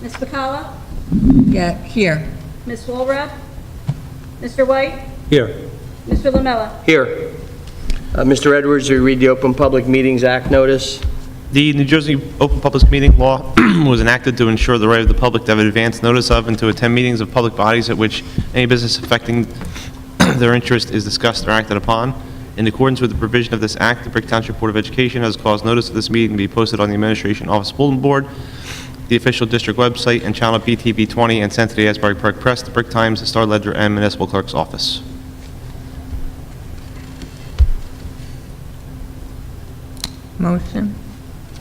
Ms. Bacala? Yeah, here. Ms. Walrath? Mr. White? Here. Mr. Lamella? Here. Mr. Edwards, you read the Open Public Meetings Act notice. The New Jersey Open Public Meeting Law was enacted to ensure the right of the public to have advance notice of and to attend meetings of public bodies at which any business affecting their interest is discussed or acted upon. In accordance with the provision of this act, the Brick Township Board of Education has caused notice of this meeting to be posted on the Administration Office Bulletin Board, the official district website, and channel BTV 20, and sent to the Asbury Park Press, the Brick Times, the Star Ledger, and Municipal Clerk's Office. Motion.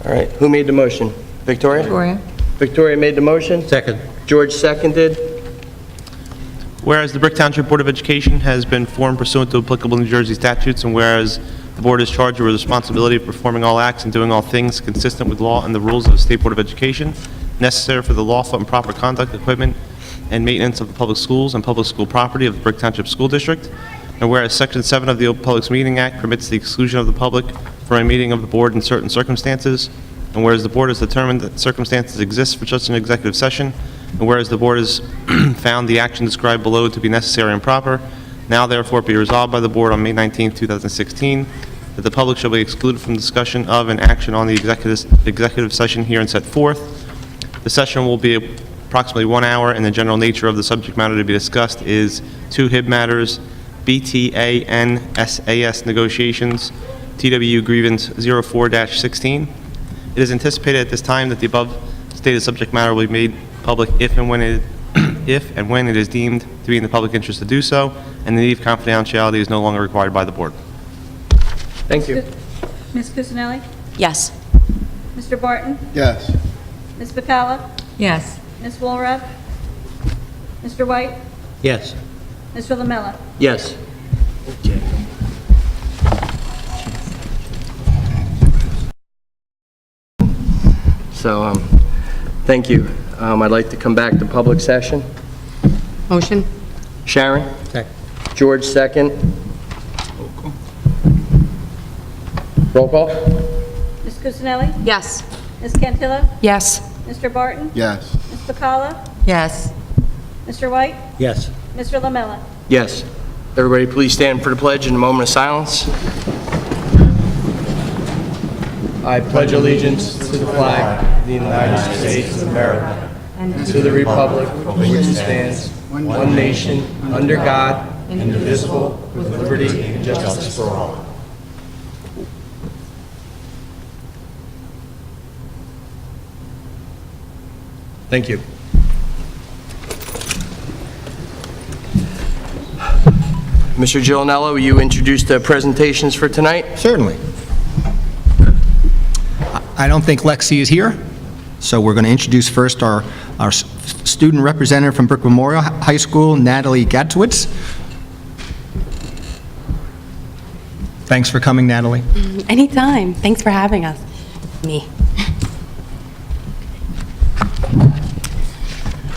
All right, who made the motion? Victoria? Victoria. Victoria made the motion. Second. George seconded. Whereas the Brick Township Board of Education has been formed pursuant to applicable New Jersey statutes, and whereas the board is charged with the responsibility of performing all acts and doing all things consistent with law and the rules of the State Board of Education, necessary for the lawful and proper conduct, equipment, and maintenance of the public schools and public school property of the Brick Township School District, and whereas Section 7 of the Open Public Meeting Act permits the exclusion of the public from a meeting of the board in certain circumstances, and whereas the board has determined that circumstances exist for such an executive session, and whereas the board has found the action described below to be necessary and proper, now therefore be resolved by the board on May 19, 2016, that the public shall be excluded from discussion of and action on the executive session herein set forth. The session will be approximately 1 hour, and the general nature of the subject matter to be discussed is 2 HIB matters, BTAN-SAS negotiations, TW grievance 04-16. It is anticipated at this time that the above stated subject matter will be made public if and when it is deemed to be in the public interest to do so, and the need of confidentiality is no longer required by the board. Thank you. Ms. Cusinelli? Yes. Mr. Barton? Yes. Ms. Bacala? Yes. Ms. Walrath? Mr. White? Yes. Mr. Lamella? Yes. So, thank you. I'd like to come back to public session. Motion? Sharon? Second. George, second. Roll call? Ms. Cusinelli? Yes. Ms. Cantillo? Yes. Mr. Barton? Yes. Ms. Bacala? Yes. Mr. White? Yes. Mr. Lamella? Yes. Everybody please stand for the pledge in a moment of silence. I pledge allegiance to the flag of the United States of America and to the republic for which it stands, one nation, under God, indivisible, with liberty and justice for all. Thank you. Mr. Giulianello, will you introduce the presentations for tonight? Certainly. I don't think Lexi is here, so we're going to introduce first our student representative from Brick Memorial High School, Natalie Gatzowitz. Thanks for coming, Natalie. Anytime. Thanks for having us. Me.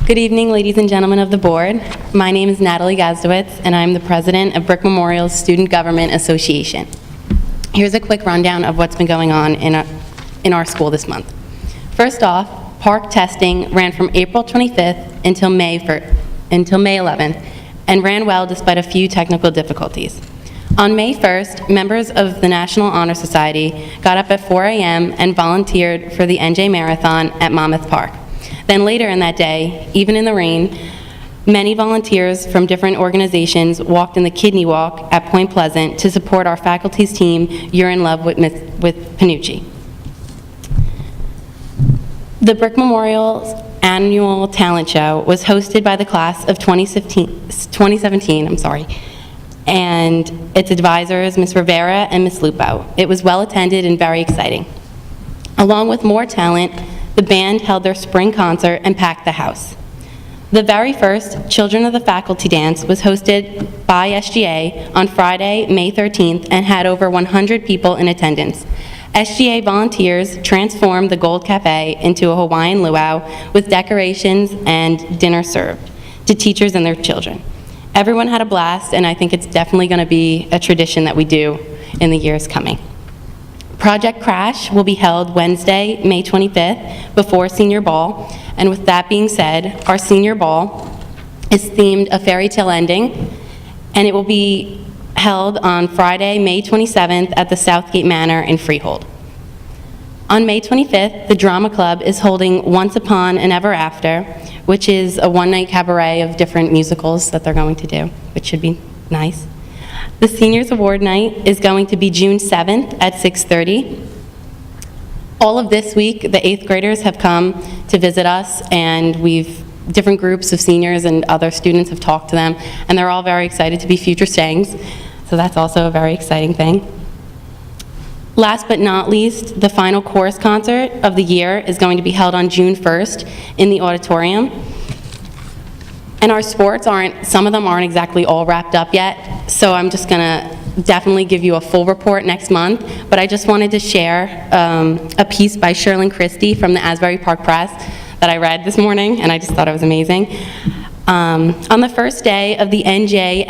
Good evening, ladies and gentlemen of the board. My name is Natalie Gazdowitz, and I'm the president of Brick Memorial's Student Government Association. Here's a quick rundown of what's been going on in our school this month. First off, park testing ran from April 25th until May 11th, and ran well despite a few technical difficulties. On May 1st, members of the National Honor Society got up at 4 a.m. and volunteered for the NJ Marathon at Monmouth Park. Then later in that day, even in the rain, many volunteers from different organizations walked in the Kidney Walk at Point Pleasant to support our faculty's team, You're in Love with Panucci. The Brick Memorial's annual talent show was hosted by the class of 2017, and its advisors, Ms. Rivera and Ms. Lupo. It was well attended and very exciting. Along with more talent, the band held their spring concert and packed the house. The very first Children of the Faculty Dance was hosted by SGA on Friday, May 13th, and had over 100 people in attendance. SGA volunteers transformed the Gold Cafe into a Hawaiian luau with decorations and dinner served to teachers and their children. Everyone had a blast, and I think it's definitely going to be a tradition that we do in the years coming. Project Crash will be held Wednesday, May 25th, before Senior Ball. And with that being said, our Senior Ball is themed A Fairy Tale Ending, and it will be held on Friday, May 27th at the Southgate Manor in Freehold. On May 25th, the Drama Club is holding Once Upon and Ever After, which is a one-night cabaret of different musicals that they're going to do, which should be nice. The Seniors Award Night is going to be June 7th at 6:30. All of this week, the 8th graders have come to visit us, and different groups of seniors and other students have talked to them, and they're all very excited to be future Stangs, so that's also a very exciting thing. Last but not least, the final chorus concert of the year is going to be held on June 1st in the auditorium. And our sports some of them aren't exactly all wrapped up yet, so I'm just gonna definitely give you a full report next month, but I just wanted to share a piece by Sherlyn Christie from the Asbury Park Press that I read this morning, and I just thought it was amazing. On the first day of the NJSIAA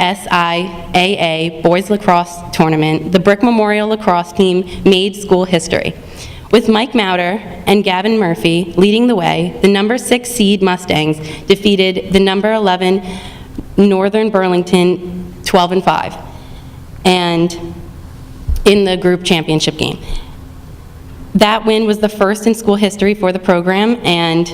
Boys Lacrosse Tournament, the Brick Memorial lacrosse team made school history. With Mike Mauder and Gavin Murphy leading the way, the number 6 seed Mustangs defeated the number 11 Northern Burlington 12-5, and in the group championship game. That win was the first in school history for the program, and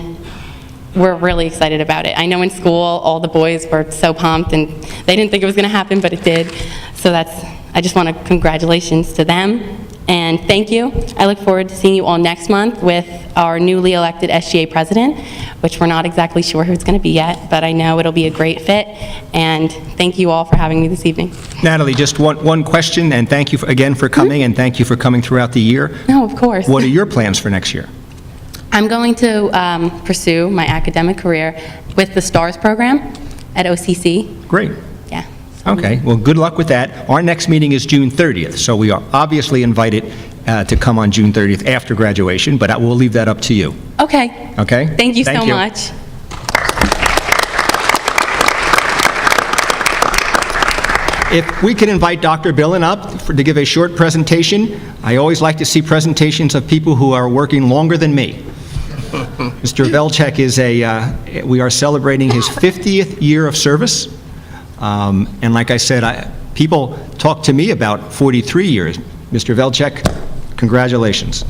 we're really excited about it. I know in school, all the boys were so pumped, and they didn't think it was gonna happen, but it did. So I just want to congratulations to them, and thank you. I look forward to seeing you all next month with our newly elected SGA president, which we're not exactly sure who it's gonna be yet, but I know it'll be a great fit, and thank you all for having me this evening. Natalie, just one question, and thank you again for coming, and thank you for coming throughout the year. No, of course. What are your plans for next year? I'm going to pursue my academic career with the STARS program at OCC. Great. Yeah. Okay, well, good luck with that. Our next meeting is June 30th, so we are obviously invited to come on June 30th after graduation, but we'll leave that up to you. Okay. Okay? Thank you so much. If we could invite Dr. Billen up to give a short presentation. I always like to see presentations of people who are working longer than me. Mr. Velchek we are celebrating his 50th year of service. And like I said, people talk to me about 43 years. Mr. Velchek, congratulations.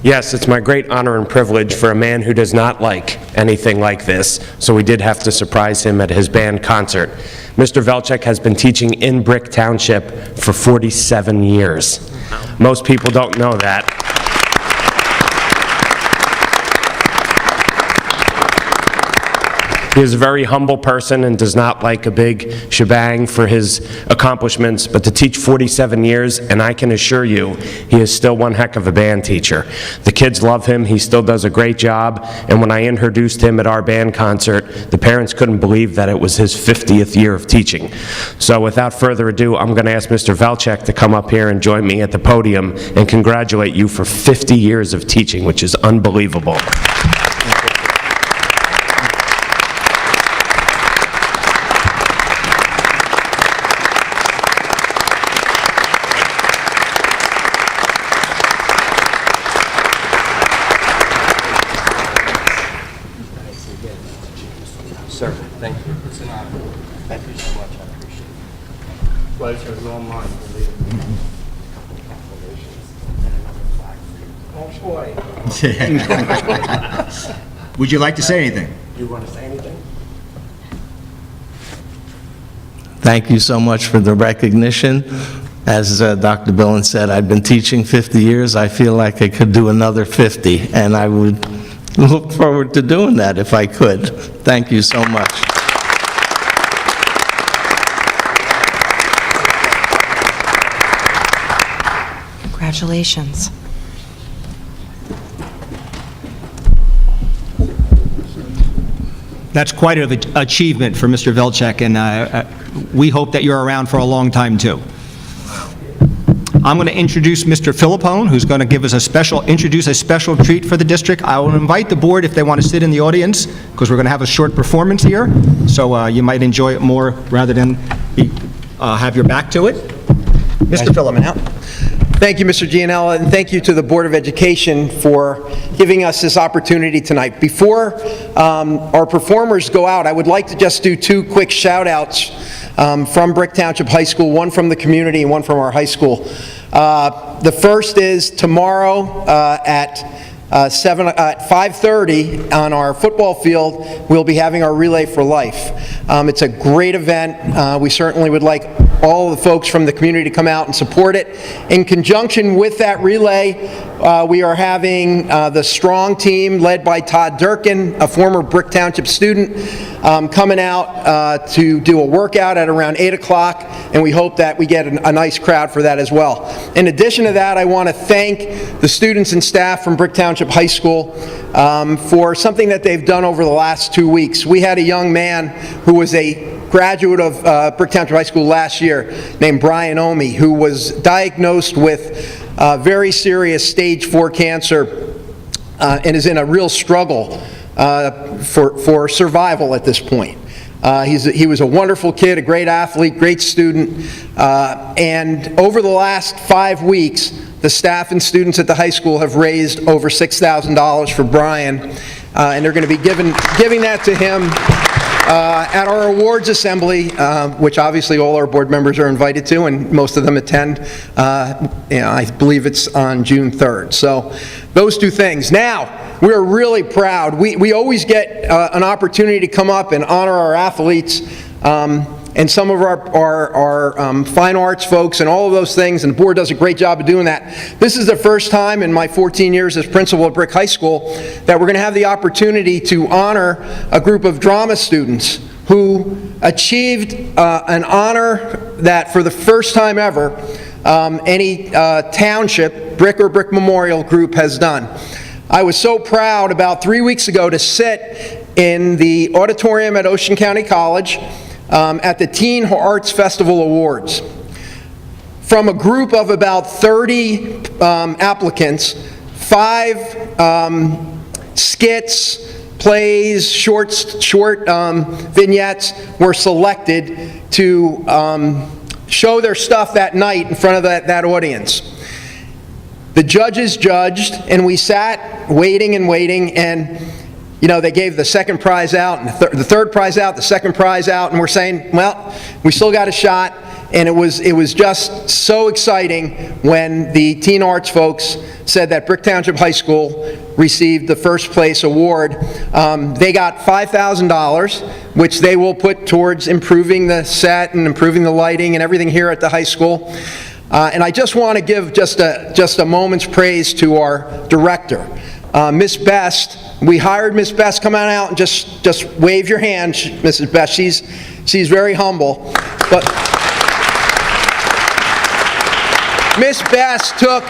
Yes, it's my great honor and privilege for a man who does not like anything like this, so we did have to surprise him at his band concert. Mr. Velchek has been teaching in Brick Township for 47 years. Most people don't know that. He is a very humble person and does not like a big shebang for his accomplishments, but to teach 47 years, and I can assure you, he is still one heck of a band teacher. The kids love him, he still does a great job, and when I introduced him at our band concert, the parents couldn't believe that it was his 50th year of teaching. So without further ado, I'm going to ask Mr. Velchek to come up here and join me at the podium and congratulate you for 50 years of teaching, which is unbelievable. Sir, thank you. It's an honor. Thank you so much. I appreciate it. Pleasure is all mine. Oh, boy. Would you like to say anything? You want to say anything? Thank you so much for the recognition. As Dr. Billen said, I've been teaching 50 years. I feel like I could do another 50, and I would look forward to doing that if I could. Thank you so much. Congratulations. That's quite an achievement for Mr. Velchek, and we hope that you're around for a long time, too. I'm going to introduce Mr. Philippone, who's going to give us introduce a special treat for the district. I will invite the board if they want to sit in the audience, because we're going to have a short performance here, so you might enjoy it more rather than have your back to it. Mr. Phillip. Thank you, Mr. Gianella, and thank you to the Board of Education for giving us this opportunity tonight. Before our performers go out, I would like to just do two quick shout-outs from Brick Township High School, one from the community and one from our high school. The first is tomorrow at 5:30 on our football field, we'll be having our Relay for Life. It's a great event. We certainly would like all of the folks from the community to come out and support it. In conjunction with that relay, we are having the Strong team led by Todd Durkin, a former Brick Township student, coming out to do a workout at around 8 o'clock, and we hope that we get a nice crowd for that as well. In addition to that, I want to thank the students and staff from Brick Township High School for something that they've done over the last 2 weeks. We had a young man who was a graduate of Brick Township High School last year named Brian Omi, who was diagnosed with very serious stage 4 cancer and is in a real struggle for survival at this point. He was a wonderful kid, a great athlete, great student, and over the last 5 weeks, the staff and students at the high school have raised over $6,000 for Brian, and they're going to be giving that to him at our awards assembly, which obviously all our board members are invited to, and most of them attend. I believe it's on June 3rd. So those two things. Now, we're really proud. We always get an opportunity to come up and honor our athletes and some of our fine arts folks and all of those things, and the board does a great job of doing that. This is the first time in my 14 years as principal at Brick High School that we're going to have the opportunity to honor a group of drama students who achieved an honor that for the first time ever any township, Brick or Brick Memorial group has done. I was so proud about 3 weeks ago to sit in the auditorium at Ocean County College at the Teen Arts Festival Awards. From a group of about 30 applicants, 5 skits, plays, short vignettes were selected to show their stuff that night in front of that audience. The judges judged, and we sat waiting, and you know, they gave the second prize out, and the third prize out, the second prize out, and we're saying, well, we still got a shot. And it was just so exciting when the Teen Arts folks said that Brick Township High School received the first place award. They got $5,000, which they will put towards improving the set and improving the lighting and everything here at the high school. And I just want to give just a moment's praise to our director, Miss Best. We hired Miss Best. Come on out and just wave your hand, Mrs. Best. She's very humble, but Miss Best took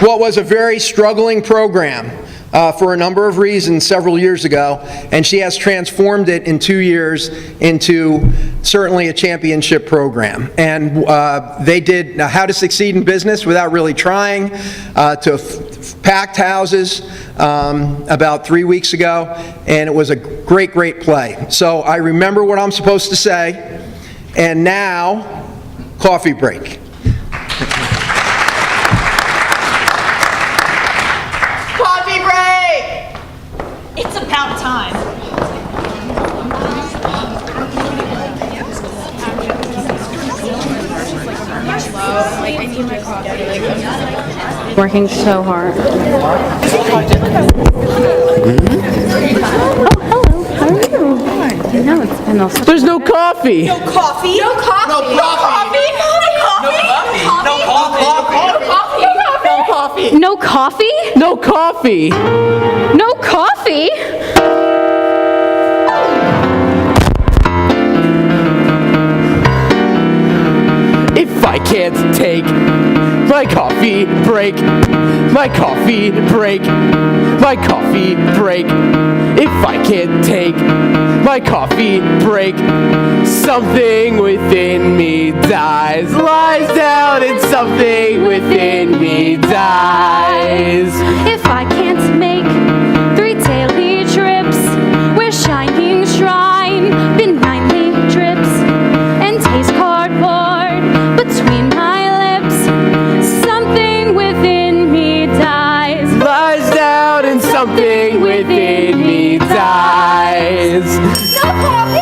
what was a very struggling program for a number of reasons several years ago, and she has transformed it in 2 years into certainly a championship program. And they did How to Succeed in Business Without Really Trying, to packed houses about 3 weeks ago, and it was a great play. So I remember what I'm supposed to say, and now, coffee break. Coffee break! It's about time. Working so hard. Oh, hello. How are you? I know it's been all. There's no coffee. No coffee? No coffee. No coffee. No coffee. No coffee. No coffee? No coffee. No coffee? If I can't take my coffee break, my coffee break, my coffee break. If I can't take my coffee break, something within me dies, lies down, and something within me dies. If I can't make 3 daily trips where shining shrine benignly drips and taste cardboard between my lips, something within me dies. No coffee!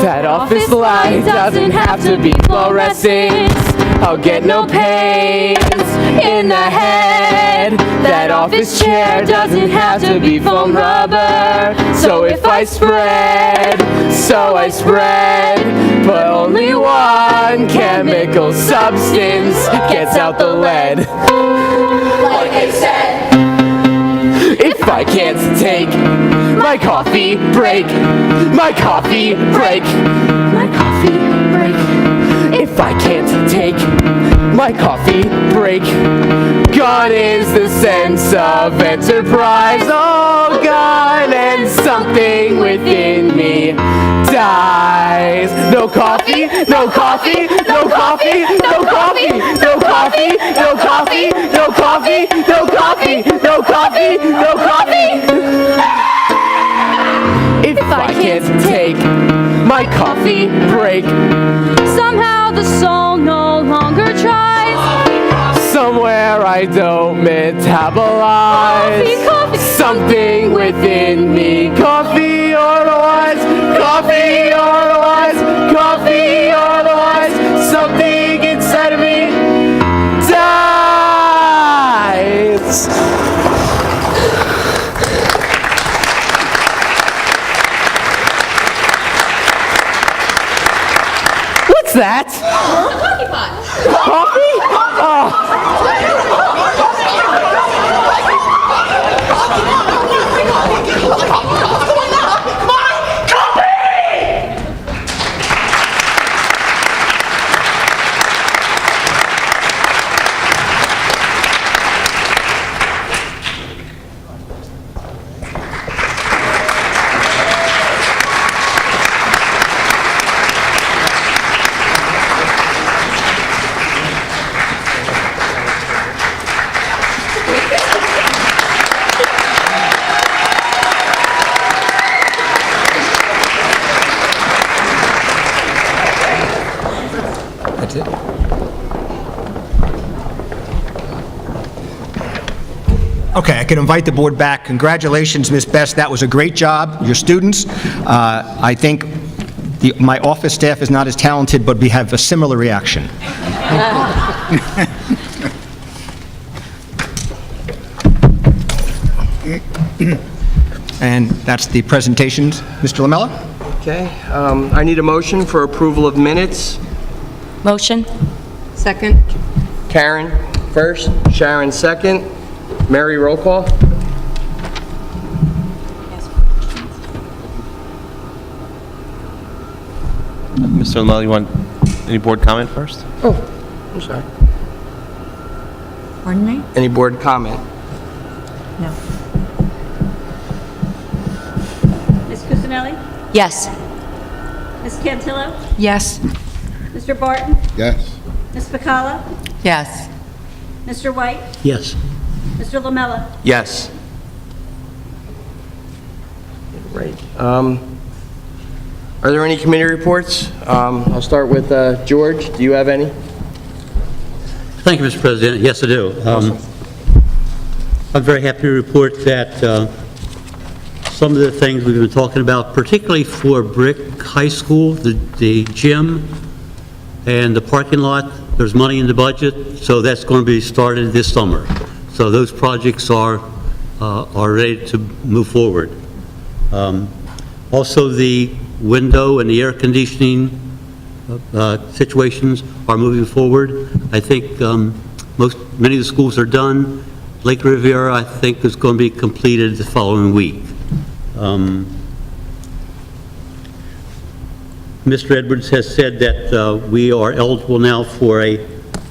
That office light doesn't have to be fluorescent. I'll get no pains in the head. That office chair doesn't have to be foam rubber. So if I spread, I spread. But only one chemical substance gets out the lead. Like I said, If I can't take my coffee break, my coffee break, my coffee break. If I can't take my coffee break, gone is the sense of enterprise. Oh, gone, and something within me dies. No coffee, no coffee, no coffee, no coffee, no coffee, no coffee, no coffee, no coffee, no coffee, no coffee. If I can't take my coffee break, somehow the soul no longer tries. somewhere I don't metabolize. Coffee. Something within me, coffee or otherwise, coffee or otherwise, coffee or otherwise, something inside of me dies. What's that? Coffee pot. Coffee? Oh. That's it. Okay, I can invite the board back. Congratulations, Ms. Best. That was a great job. Your students, I think my office staff is not as talented, but we have a similar reaction. And that's the presentations. Mr. Lamella? Okay, I need a motion for approval of minutes. Motion? Second? Karen first, Sharon second. Mary, roll call. Mr. Lamel, you want any board comment first? Oh, I'm sorry. Pardon me? Any board comment? No. Ms. Cusinelli? Yes. Ms. Cantillo? Yes. Mr. Barton? Yes. Ms. Bacala? Yes. Mr. White? Yes. Mr. Lamella? Yes. Right. Are there any committee reports? I'll start with George. Do you have any? Thank you, Mr. President. Yes, I do. I'm very happy to report that some of the things we've been talking about, particularly for Brick High School, the gym and the parking lot, there's money in the budget, so that's going to be started this summer. So those projects are ready to move forward. Also, the window and the air conditioning situations are moving forward. I think many of the schools are done. Lake Riviera, I think, is going to be completed the following week. Mr. Edwards has said that we are eligible now for a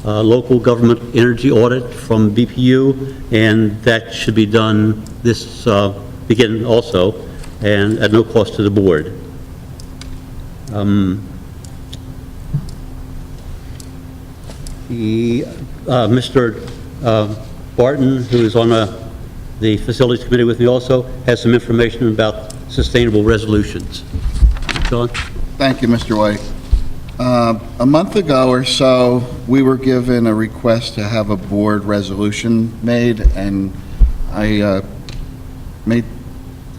local government energy audit from BPU, and that should be done this beginning also, and at no cost to the board. Mr. Barton, who is on the Facilities Committee with me also, has some information about sustainable resolutions. John? Thank you, Mr. White. A month ago or so, we were given a request to have a board resolution made, and I made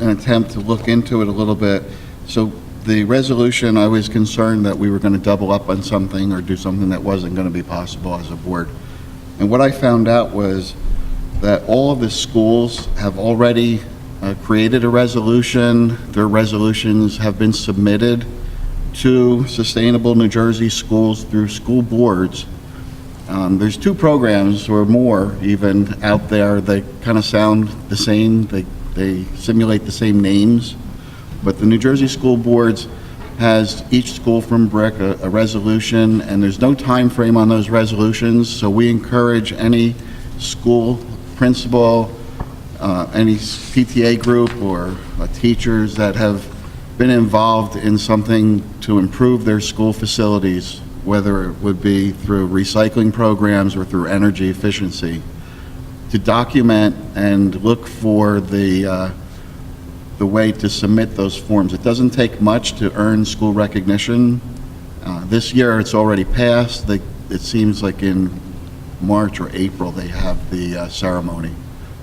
an attempt to look into it a little bit. So the resolution, I was concerned that we were going to double up on something or do something that wasn't going to be possible as a board. And what I found out was that all of the schools have already created a resolution. Their resolutions have been submitted to Sustainable New Jersey Schools through school boards. There's 2 programs or more even out there that kind of sound the same. They simulate the same names, but the New Jersey School Boards has each school from BRIC a resolution, and there's no time frame on those resolutions, so we encourage any school principal, any PTA group or teachers that have been involved in something to improve their school facilities, whether it would be through recycling programs or through energy efficiency, to document and look for the way to submit those forms. It doesn't take much to earn school recognition. This year it's already passed. It seems like in March or April they have the ceremony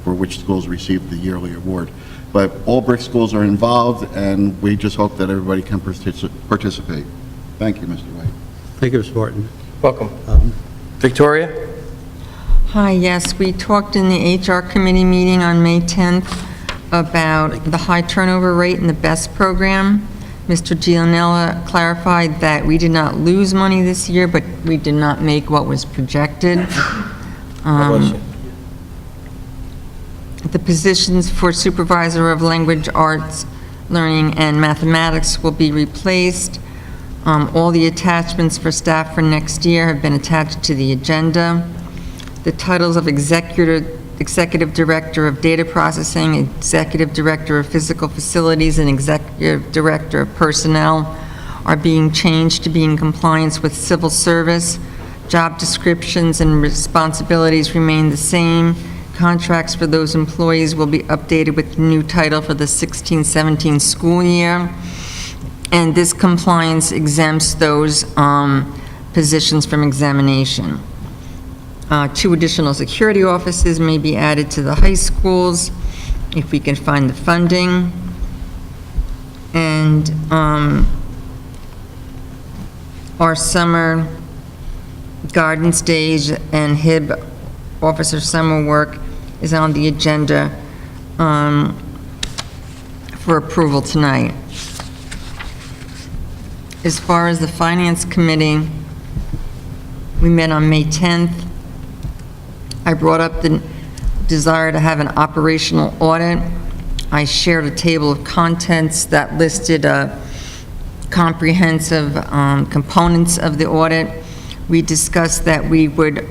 for which schools receive the yearly award. But all BRIC schools are involved, and we just hope that everybody can participate. Thank you, Mr. White. Thank you, Mr. Barton. Welcome. Victoria? Hi, yes, we talked in the HR committee meeting on May 10th about the high turnover rate in the BEST program. Mr. Gianella clarified that we did not lose money this year, but we did not make what was projected. The positions for supervisor of language arts, learning, and mathematics will be replaced. All the attachments for staff for next year have been attached to the agenda. The titles of Executive Director of Data Processing, Executive Director of Physical Facilities, and Executive Director of Personnel are being changed to be in compliance with civil service. Job descriptions and responsibilities remain the same. Contracts for those employees will be updated with the new title for the 16-17 school year. And this compliance exempts those positions from examination. 2 additional security offices may be added to the high schools if we can find the funding. And our summer garden stage and HIB officer summer work is on the agenda for approval tonight. As far as the Finance Committee, we met on May 10th. I brought up the desire to have an operational audit. I shared a table of contents that listed comprehensive components of the audit. We discussed that we would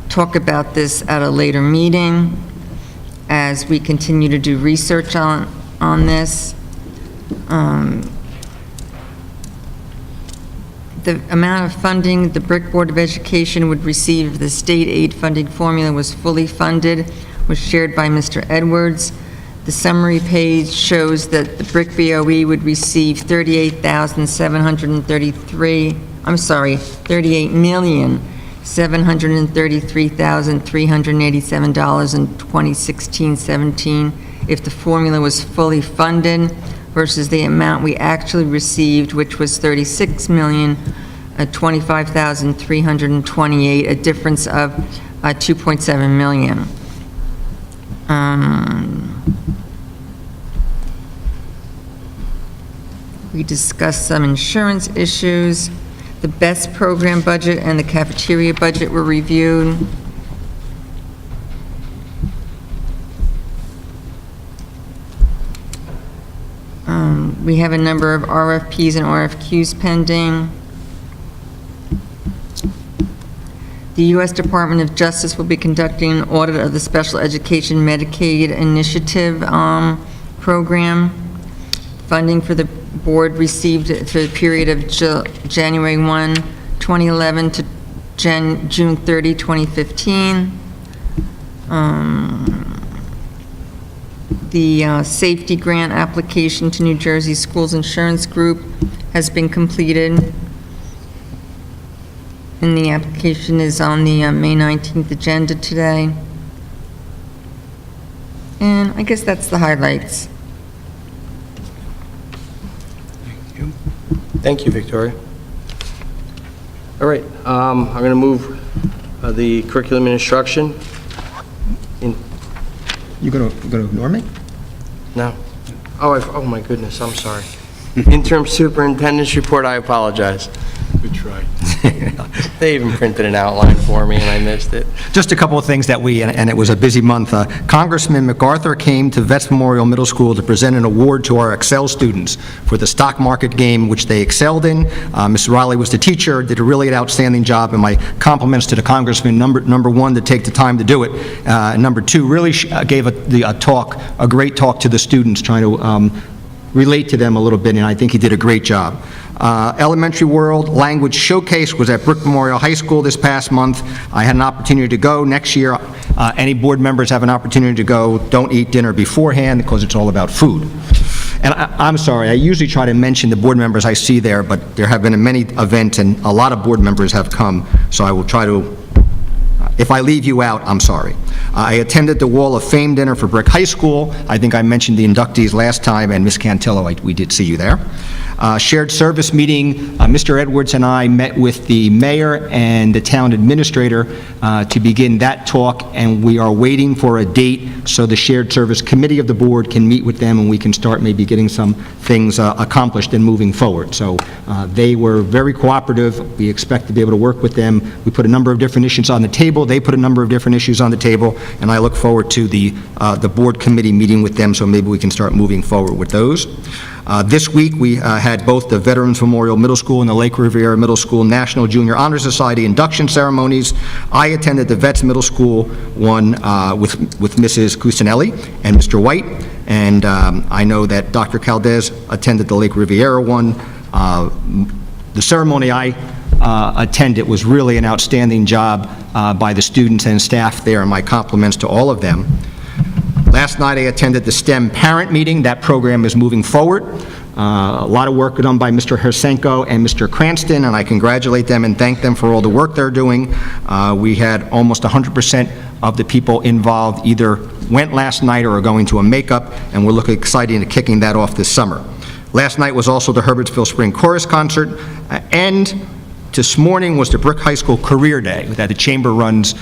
talk about this at a later meeting as we continue to do research on this. The amount of funding the BRIC Board of Education would receive if the state aid funding formula was fully funded was shared by Mr. Edwards. The summary page shows that the BRIC BOE would receive $38,733,387 in 2016-17 if the formula was fully funded, versus the amount we actually received, which was $36,025,328, a difference of $2.7 million. We discussed some insurance issues. The BEST program budget and the cafeteria budget were reviewed. We have a number of RFPs and RFQs pending. The U.S. Department of Justice will be conducting an audit of the Special Education Medicaid Initiative program. Funding for the board received for the period of January 1, 2011 to June 30, 2015. The safety grant application to New Jersey Schools Insurance Group has been completed. and the application is on the May 19th agenda today. And I guess that's the highlights. Thank you, Victoria. All right, I'm going to move the curriculum and instruction. You gonna ignore me? No. Oh, my goodness, I'm sorry. Interim superintendent's report, I apologize. Good try. They even printed an outline for me and I missed it. Just a couple of things that and it was a busy month. Congressman MacArthur came to Vets Memorial Middle School to present an award to our Excel students for the stock market game, which they excelled in. Mrs. Riley was the teacher, did a really outstanding job, and my compliments to the congressman, number one, to take the time to do it. Number two, really gave a great talk to the students, trying to relate to them a little bit, and I think he did a great job. Elementary World Language Showcase was at Brick Memorial High School this past month. I had an opportunity to go. Next year, any board members have an opportunity to go. Don't eat dinner beforehand because it's all about food. And I'm sorry, I usually try to mention the board members I see there, but there have been many events and a lot of board members have come, so I will try to, if I leave you out, I'm sorry. I attended the Wall of Fame dinner for Brick High School. I think I mentioned the inductees last time, and Ms. Cantillo, we did see you there. Shared service meeting, Mr. Edwards and I met with the mayor and the town administrator to begin that talk, and we are waiting for a date so the shared service committee of the board can meet with them and we can start maybe getting some things accomplished and moving forward. So they were very cooperative. We expect to be able to work with them. We put a number of different issues on the table. They put a number of different issues on the table, and I look forward to the board committee meeting with them so maybe we can start moving forward with those. This week, we had both the Veterans Memorial Middle School and the Lake Riviera Middle School National Junior Honor Society induction ceremonies. I attended the Vets Middle School one with Mrs. Cusinelli and Mr. White, and I know that Dr. Caldez attended the Lake Riviera one. The ceremony I attended was really an outstanding job by the students and staff there, and my compliments to all of them. Last night, I attended the STEM parent meeting. That program is moving forward. A lot of work done by Mr. Hersenko and Mr. Cranston, and I congratulate them and thank them for all the work they're doing. We had almost 100% of the people involved either went last night or are going to a makeup, and we're looking excited to kicking that off this summer. Last night was also the Herbertsville Spring Chorus Concert, and this morning was the Brick High School Career Day that the Chamber runs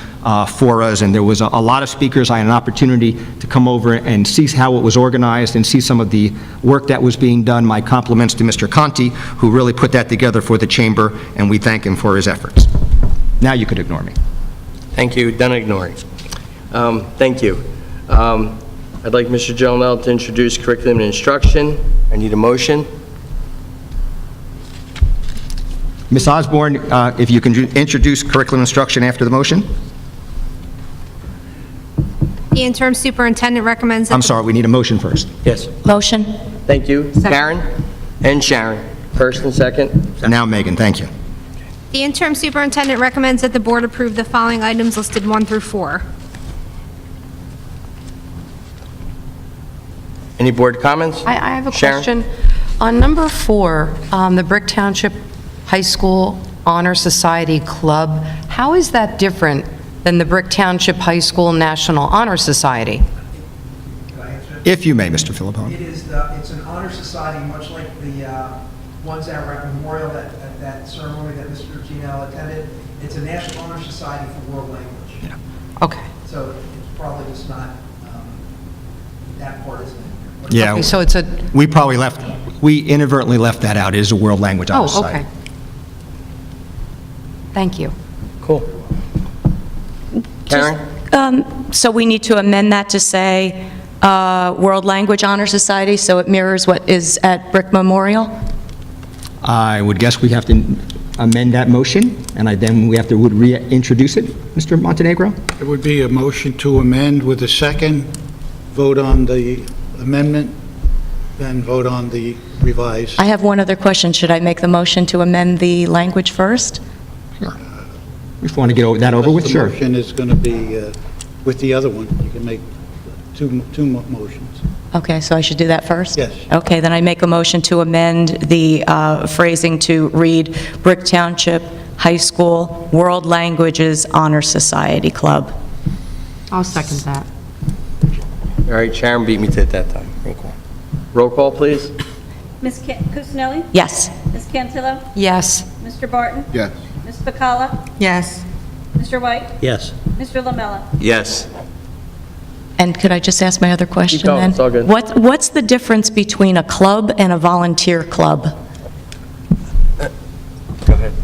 for us, and there was a lot of speakers. I had an opportunity to come over and see how it was organized and see some of the work that was being done. My compliments to Mr. Conti, who really put that together for the Chamber, and we thank him for his efforts. Now you could ignore me. Thank you, done ignoring. Thank you. I'd like Mr. Gelnell to introduce curriculum and instruction. I need a motion. Ms. Osborne, if you can introduce curriculum instruction after the motion. The interim superintendent recommends that... I'm sorry, we need a motion first. Yes. Motion. Thank you. Karen and Sharon. First and second. Now Megan, thank you. The interim superintendent recommends that the board approve the following items listed 1 through 4. Any board comments? I have a Sharon? question. On number 4, the Brick Township High School Honor Society Club, how is that different than the Brick Township High School National Honor Society? If you may, Mr. Philippone. It's an honor society, much like the ones that were at Memorial, that ceremony that Mr. Ginell attended. It's a National Honor Society for World Language. Yeah. Okay. So it's probably just not that part, isn't it? Yeah. Okay, so it's a... We inadvertently left that out. It is a World Language Honor Society. okay. Thank you. Cool. Karen? So we need to amend that to say World Language Honor Society, so it mirrors what is at Brick Memorial? I would guess we have to amend that motion, and then we have to reintroduce it. Mr. Montenegro? It would be a motion to amend with a second, vote on the amendment, then vote on the revised. I have one other question. Should I make the motion to amend the language first? Sure. If you want to get that over with, sure. The motion is going to be with the other one. You can make two motions. Okay, so I should do that first? Yes. Okay, then I make a motion to amend the phrasing to read Brick Township High School World Languages Honor Society Club. I'll second that. All right, Sharon beat me to it that time. Roll call, please. Ms. Cusinelli? Yes. Ms. Cantillo? Yes. Mr. Barton? Yes. Ms. Bacala? Yes. Mr. White? Yes. Mr. Lamella? Yes. And could I just ask my other question Keep going, then? it's all good. What's the difference between a club and a volunteer club?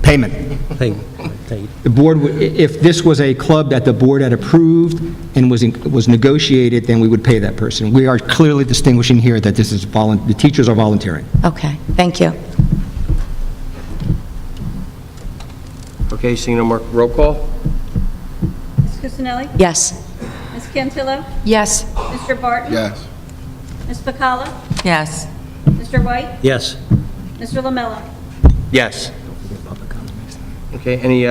Payment. Thank The board, if this was a club that the board had approved and was negotiated, then we would pay that person. We are clearly distinguishing here that this is the teachers are volunteering. Okay, thank you. Okay, seeing no more, roll call? Ms. Cusinelli? Yes. Ms. Cantillo? Yes. Mr. Barton? Yes. Ms. Bacala? Yes. Mr. White? Yes. Mr. Lamella? Yes. Okay, any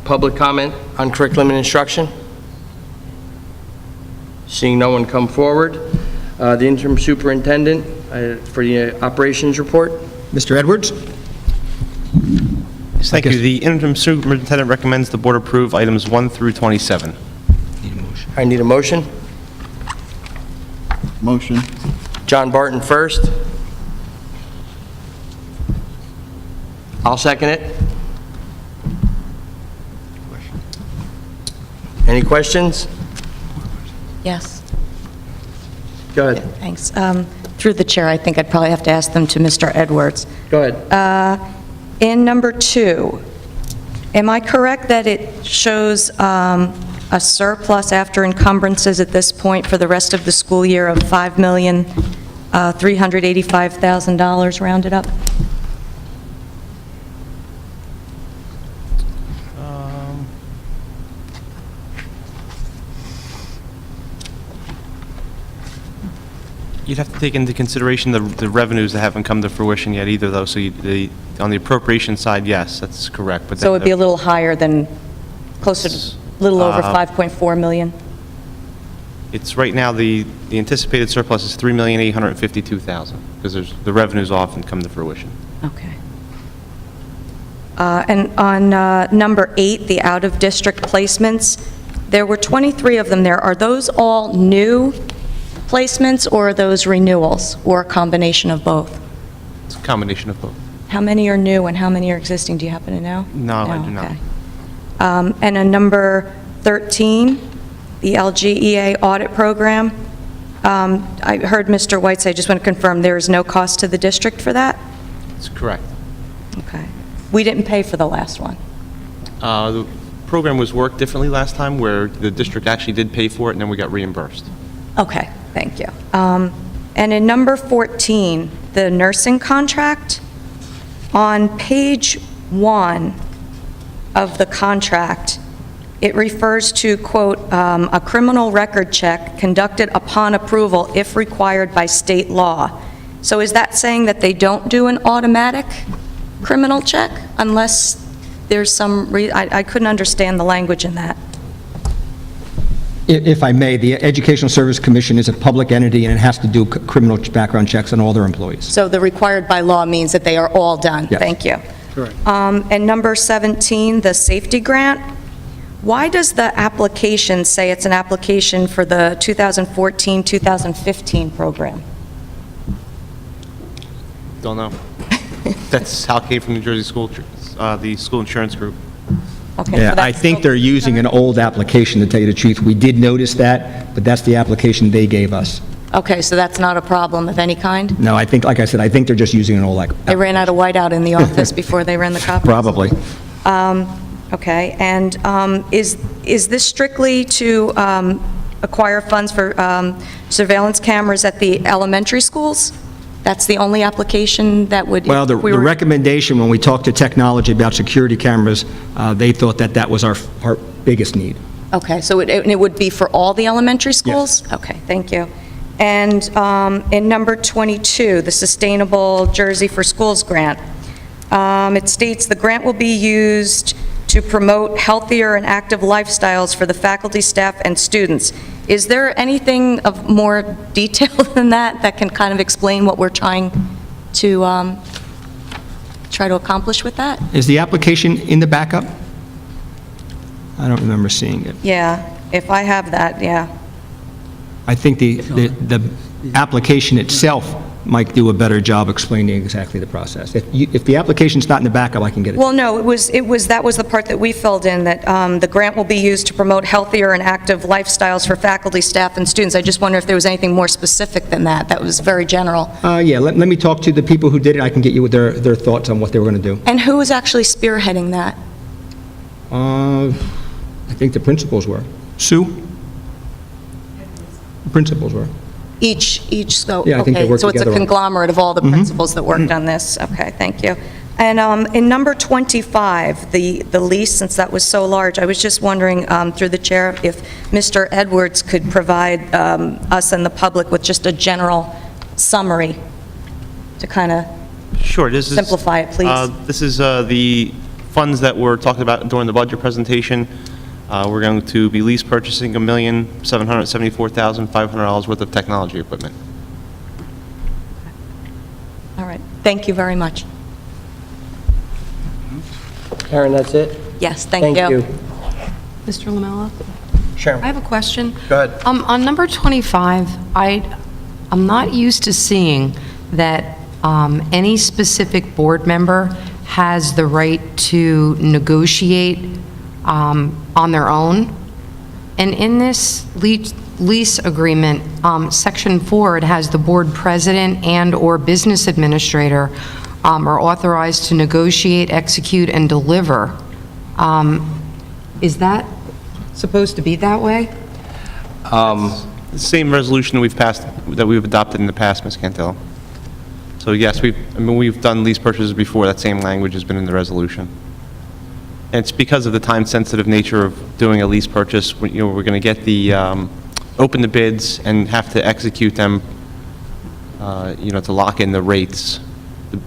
public comment on curriculum and instruction? Seeing no one come forward, the interim superintendent for the operations report. Mr. Edwards? Thank you. The interim superintendent recommends the board approve items 1 through 27. I need a motion. Motion. John Barton first. I'll second it. Any questions? Yes. Go ahead. Thanks. Through the chair, I think I'd probably have to ask them to Mr. Edwards. Go ahead. In number 2, am I correct that it shows a surplus after encumbrances at this point for the rest of the school year of $5,385,000 rounded up? You'd have to take into consideration the revenues that haven't come to fruition yet either, though, so on the appropriation side, yes, that's correct. But So it'd be a little higher than, closer to, a little over 5.4 million? It's right now, the anticipated surplus is $3,852,000, because the revenues often come to fruition. Okay. And on number 8, the out-of-district placements, there were 23 of them there. Are those all new placements, or are those renewals, or a combination of both? It's a combination of both. How many are new and how many are existing? Do you happen to know? No, I do not. Okay. And on number 13, the LGEA audit program, I heard Mr. White say, I just want to confirm, there is no cost to the district for that? That's correct. Okay. We didn't pay for the last one. The program was worked differently last time, where the district actually did pay for it, and then we got reimbursed. Okay, thank you. And in number 14, the nursing contract, on page 1 of the contract, it refers to, quote, "a criminal record check conducted upon approval if required by state law." So is that saying that they don't do an automatic criminal check unless there's some, I couldn't understand the language in that. If I may, the Educational Service Commission is a public entity, and it has to do criminal background checks on all their employees. So the required by law means that they are all done? Yes. Thank you. Correct. And number 17, the safety grant, why does the application say it's an application for the 2014-2015 program? Don't know. That's how it came from New Jersey School, the school insurance group. Okay, Yeah, so I that's think they're using an old application, to tell you the truth. We did notice that, but that's the application they gave us. Okay, so that's not a problem of any kind? No, I think, like I said, I think they're just using an old, They ran out of whiteout in the office before they ran the copies? probably. Okay, and is this strictly to acquire funds for surveillance cameras at the elementary schools? That's the only application that would... Well, the if we were- recommendation, when we talked to technology about security cameras, they thought that that was our biggest need. Okay, so it would be for all the elementary schools? Yes. Okay, thank you. And in number 22, the Sustainable Jersey for Schools grant, it states the grant will be used to promote healthier and active lifestyles for the faculty, staff, and students. Is there anything of more detail than that that can kind of explain what we're trying to try to accomplish with that? Is the application in the backup? I don't remember seeing it. Yeah, if I have that, yeah. I think the application itself might do a better job explaining exactly the process. If the application's not in the backup, I can get it. Well, no, that was the part that we filled in, that the grant will be used to promote healthier and active lifestyles for faculty, staff, and students. I just wonder if there was anything more specific than that. That was very general. Yeah, let me talk to the people who did it. I can get you with their thoughts on what they were going to do. And who was actually spearheading that? I think the principals were. Sue? The principals were. Each scope? Yeah, I think they Okay, worked so it's a together on it. conglomerate of all the principals that worked on this. Okay, thank you. And in number 25, the lease, since that was so large, I was just wondering, through the chair, if Mr. Edwards could provide us and the public with just a general summary to kind of Sure. This is simplify it, please. This is the funds that were talked about during the budget presentation. We're going to be lease purchasing $1,774,500 worth of technology equipment. All right, thank you very much. Karen, that's it? Yes, thank you. Mr. Lamella? Sure. I have a question. Go ahead. On number 25, I'm not used to seeing that any specific board member has the right to negotiate on their own. And in this lease agreement, Section 4, it has the board president and/or business administrator are authorized to negotiate, execute, and deliver. Is that supposed to be that way? The same resolution we've passed, that we've adopted in the past, Ms. Cantillo. So yes, we've done lease purchases before. That same language has been in the resolution. And it's because of the time-sensitive nature of doing a lease purchase. We're going to get the, open the bids and have to execute them, to lock in the rates.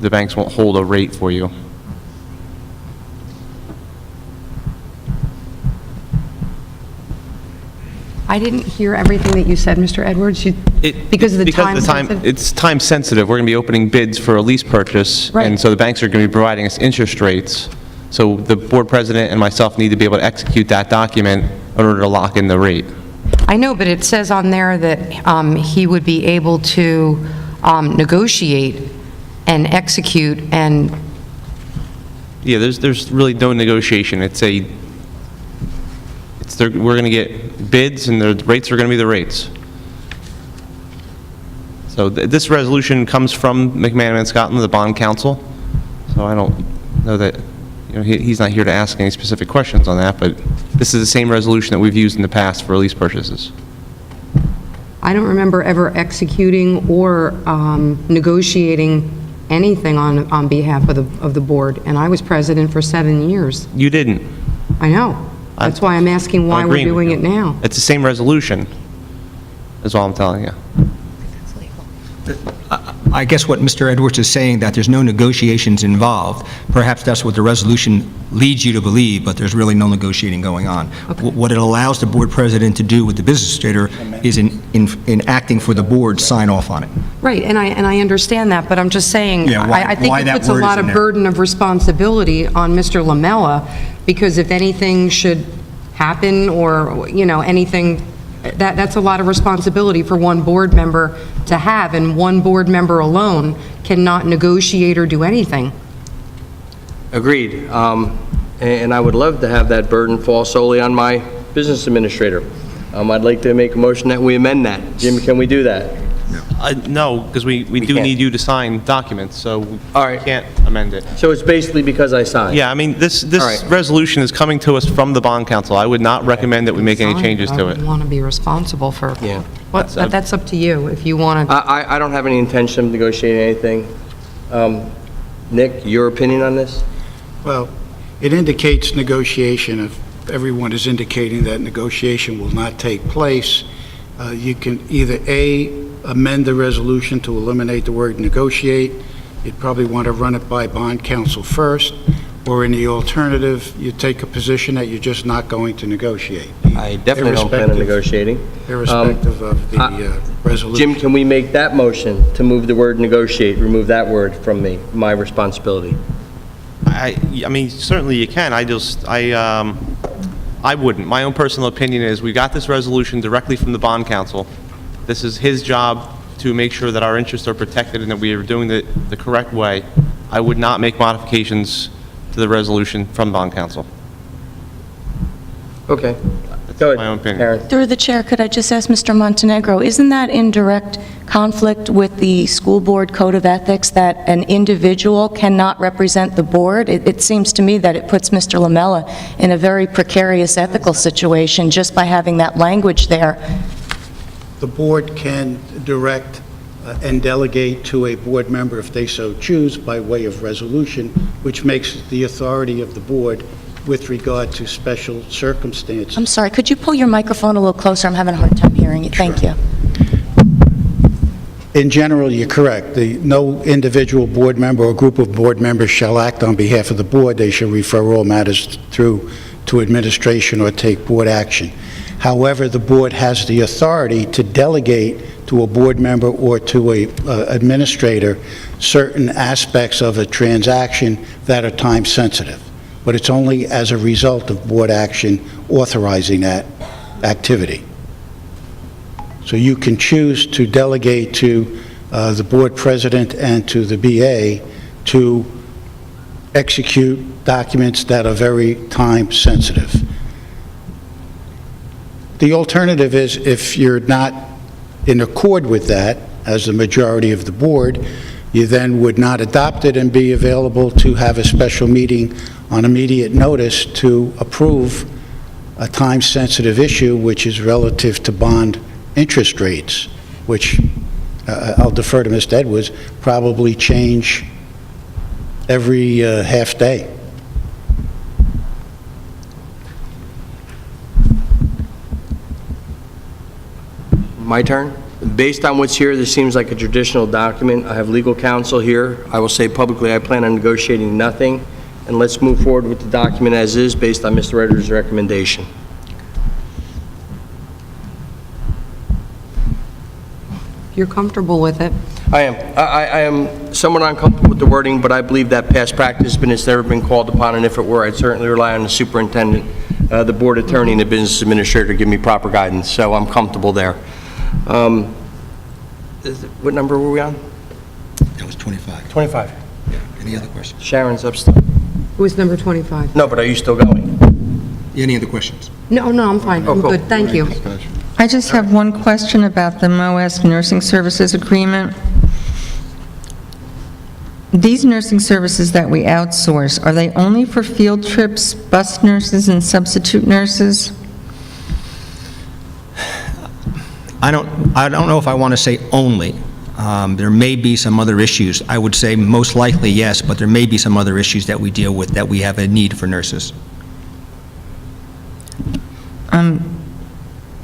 The banks won't hold a rate for you. I didn't hear everything that you said, Mr. Edwards. Because of the time sensitive? It's time-sensitive. We're going to be opening bids for a lease purchase. Right. And so the banks are going to be providing us interest rates. So the board president and myself need to be able to execute that document in order to lock in the rate. I know, but it says on there that he would be able to negotiate and execute and... Yeah, there's really no negotiation. We're going to get bids, and the rates are going to be the rates. So this resolution comes from McManaman Scotland, the bond counsel. So I don't know that, he's not here to ask any specific questions on that, but this is the same resolution that we've used in the past for lease purchases. I don't remember ever executing or negotiating anything on behalf of the board, and I was president for 7 years. You didn't. I know. That's why I'm asking why we're doing it now. It's the same resolution, is all I'm telling you. I guess what Mr. Edwards is saying, that there's no negotiations involved. Perhaps that's what the resolution leads you to believe, but there's really no negotiating going on. What it allows the board president to do with the business administrator is in acting for the board, sign off on it. Right, and I understand that, but I'm just saying, Yeah, I think why it that puts a word is lot in of there. burden of responsibility on Mr. Lamella, because if anything should happen or, anything, that's a lot of responsibility for one board member to have, and one board member alone cannot negotiate or do anything. Agreed. And I would love to have that burden fall solely on my business administrator. I'd like to make a motion that we amend that. Jim, can we do that? No, because we do can't. need you to sign documents, so we can't amend it. So it's basically because I signed? Yeah, I mean, this All right. resolution is coming to us from the bond council. I would not recommend that we make any changes to I it. would want to be responsible for, Yeah. that's up to you, if you want to. I don't have any intention of negotiating anything. Nick, your opinion on this? Well, it indicates negotiation. If everyone is indicating that negotiation will not take place, you can either A, amend the resolution to eliminate the word negotiate. You'd probably want to run it by bond counsel first, or in the alternative, you take a position that you're just not going to negotiate. I definitely don't plan on negotiating. Irrespective of the resolution. Jim, can we make that motion to move the word negotiate, remove that word from me, my responsibility? I mean, certainly you can. I wouldn't. My own personal opinion is we got this resolution directly from the bond counsel. This is his job to make sure that our interests are protected and that we are doing it the correct way. I would not make modifications to the resolution from bond counsel. Okay. That's my own opinion. Through the chair, could I just ask Mr. Montenegro, isn't that in direct conflict with the school board code of ethics that an individual cannot represent the board? It seems to me that it puts Mr. Lamella in a very precarious ethical situation just by having that language there. The board can direct and delegate to a board member if they so choose by way of resolution, which makes it the authority of the board with regard to special circumstances. I'm sorry, could you pull your microphone a little closer? I'm having a hard time hearing you. Thank you. In general, you're correct. No individual board member or group of board members shall act on behalf of the board. They shall refer all matters through to administration or take board action. However, the board has the authority to delegate to a board member or to a administrator certain aspects of a transaction that are time sensitive. But it's only as a result of board action authorizing that activity. So you can choose to delegate to the board president and to the BA to execute documents that are very time sensitive. The alternative is, if you're not in accord with that, as the majority of the board, you then would not adopt it and be available to have a special meeting on immediate notice to approve a time-sensitive issue, which is relative to bond interest rates, which, I'll defer to Mr. Edwards, probably change every half day. My turn? Based on what's here, this seems like a traditional document. I have legal counsel here. I will say publicly I plan on negotiating nothing, and let's move forward with the document as is based on Mr. Edwards' recommendation. You're comfortable with it? I am. I am somewhat uncomfortable with the wording, but I believe that past practice, but it's never been called upon, and if it were, I'd certainly rely on the superintendent, the board attorney, and the business administrator to give me proper guidance, so I'm comfortable there. What number were we on? That was 25. 25. Yeah. Any other questions? Sharon's up still. It was number 25. No, but are you still going? Any other questions? No, I'm fine. I'm cool. good. Thank you. I just have one question about the MOS Nursing Services Agreement. These nursing services that we outsource, are they only for field trips, bus nurses, and substitute nurses? I don't know if I want to say only. There may be some other issues. I would say most likely yes, but there may be some other issues that we deal with that we have a need for nurses.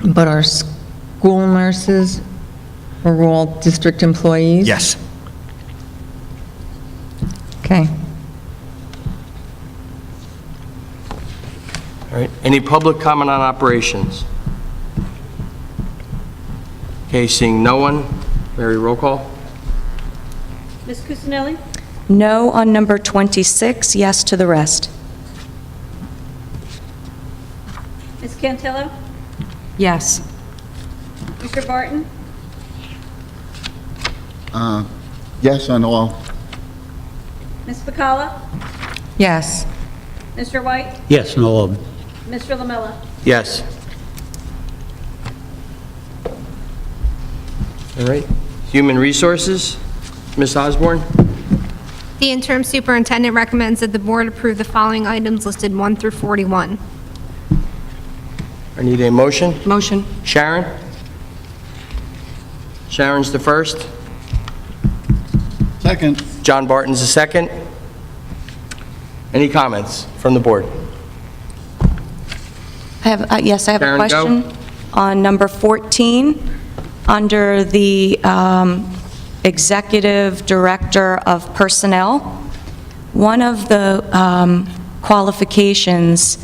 But our school nurses are all district employees? Yes. Okay. All right. Any public comment on operations? Okay, seeing no one. Mary, roll call. Ms. Cusinelli? No on number 26, yes to the rest. Ms. Cantillo? Yes. Mr. Barton? Yes on all. Ms. Bacala? Yes. Mr. White? Yes, no of them. Mr. Lamella? Yes. All right. Human Resources, Ms. Osborne? The interim superintendent recommends that the board approve the following items listed 1 through 41. I need a motion. Motion. Sharon? Sharon's the first. Second. John Barton's the second. Any comments from the board? Yes, I have a Karen, question. go. On number 14, under the Executive Director of Personnel, one of the qualifications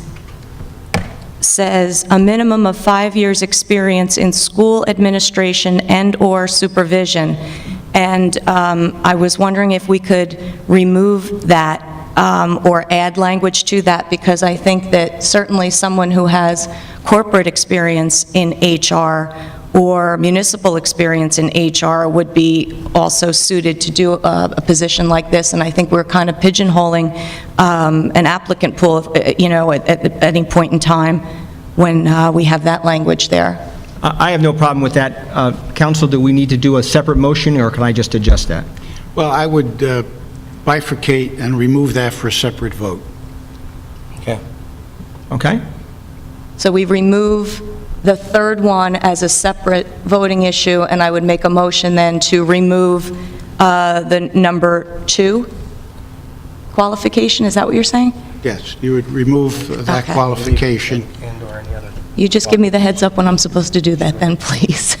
says a minimum of 5 years' experience in school administration and/or supervision. And I was wondering if we could remove that or add language to that, because I think that certainly someone who has corporate experience in HR or municipal experience in HR would be also suited to do a position like this, and I think we're kind of pigeonholing an applicant pool, at any point in time when we have that language there. I have no problem with that. Council, do we need to do a separate motion, or can I just adjust that? Well, I would bifurcate and remove that for a separate vote. Okay. Okay? So we remove the third one as a separate voting issue, and I would make a motion then to remove the number 2 qualification. Is that what you're saying? Yes, you would remove that Okay. qualification. You just give me the heads up when I'm supposed to do that then, please.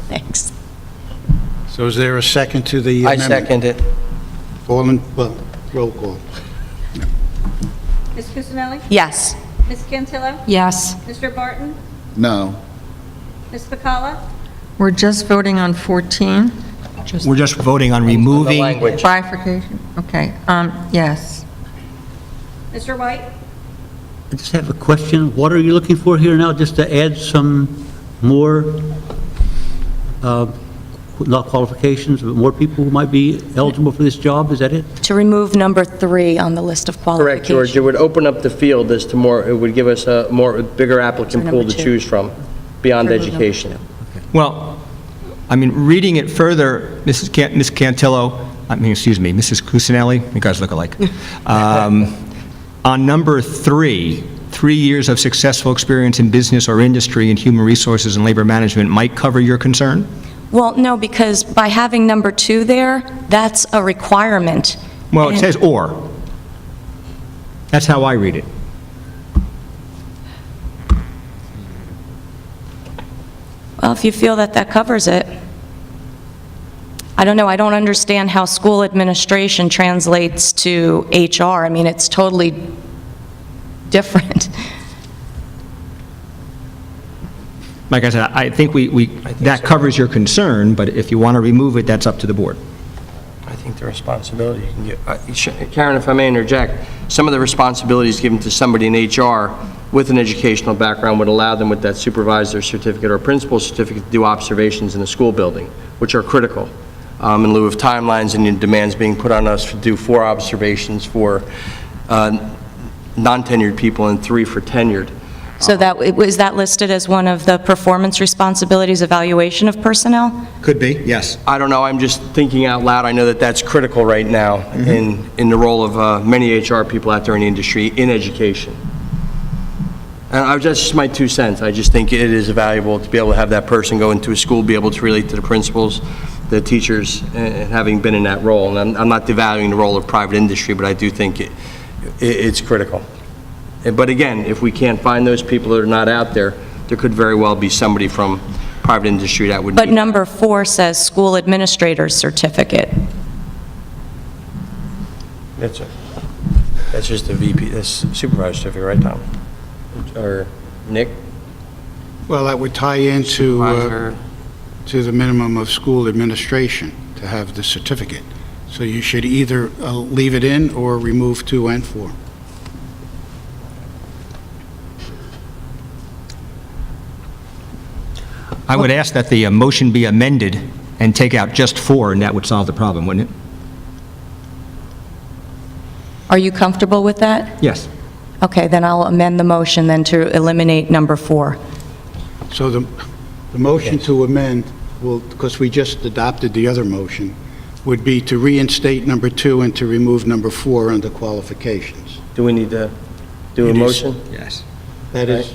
Thanks. So is there a second to the I amendment? second it. Roll call. Ms. Cusinelli? Yes. Ms. Cantillo? Yes. Mr. Barton? No. Ms. Bacala? We're just voting on 14? We're just voting on removing... Bifurcation, okay, yes. Mr. White? I just have a question. What are you looking for here now, just to add some more, not qualifications, but more people who might be eligible for this job? Is that it? To remove number 3 on the list of qualifications. Correct, George. It would open up the field as to more, it would give us a bigger applicant For pool number to 2. choose from, beyond For number education. 2. Well, I mean, reading it further, Ms. Cantillo, Mrs. Cusinelli, you guys look alike. On number 3, 3 years of successful experience in business or industry in human resources and labor management might cover your concern? Well, no, because by having number 2 there, that's a requirement. Well, it And- says "or." That's how I read it. Well, if you feel that that covers it. I don't know, I don't understand how school administration translates to HR. I mean, it's totally different. Like I said, I think that covers your concern, but if you want to remove it, that's up to the board. I think the responsibility you can give. Karen, if I may interject, some of the responsibilities given to somebody in HR with an educational background would allow them with that supervisor certificate or principal certificate to do observations in a school building, which are critical. In lieu of timelines and demands being put on us to do 4 observations for non-tenured people and 3 for tenured. So was that listed as one of the performance responsibilities, evaluation of personnel? Could be, yes. I don't know, I'm just thinking out loud. I know that that's critical right now in the role of many HR people out there in the industry, in education. And that's just my 2 cents. I just think it is valuable to be able to have that person go into a school, be able to relate to the principals, the teachers, and having been in that role. And I'm not devaluing the role of private industry, but I do think it's critical. But again, if we can't find those people that are not out there, there could very well be somebody from private industry that would But be. number 4 says school administrator's certificate. That's it. That's just a VP, that's supervisor certificate, right, Tom? Or Nick? Well, that would tie into to the minimum of school administration to have the certificate. So you should either leave it in or remove 2 and 4. I would ask that the motion be amended and take out just 4, and that would solve the problem, wouldn't it? Are you comfortable with that? Yes. Okay, then I'll amend the motion then to eliminate number 4. So the motion to amend will, because we just adopted the other motion, would be to reinstate number 2 and to remove number 4 under qualifications. Do we need to do a It is- motion? Yes. That is,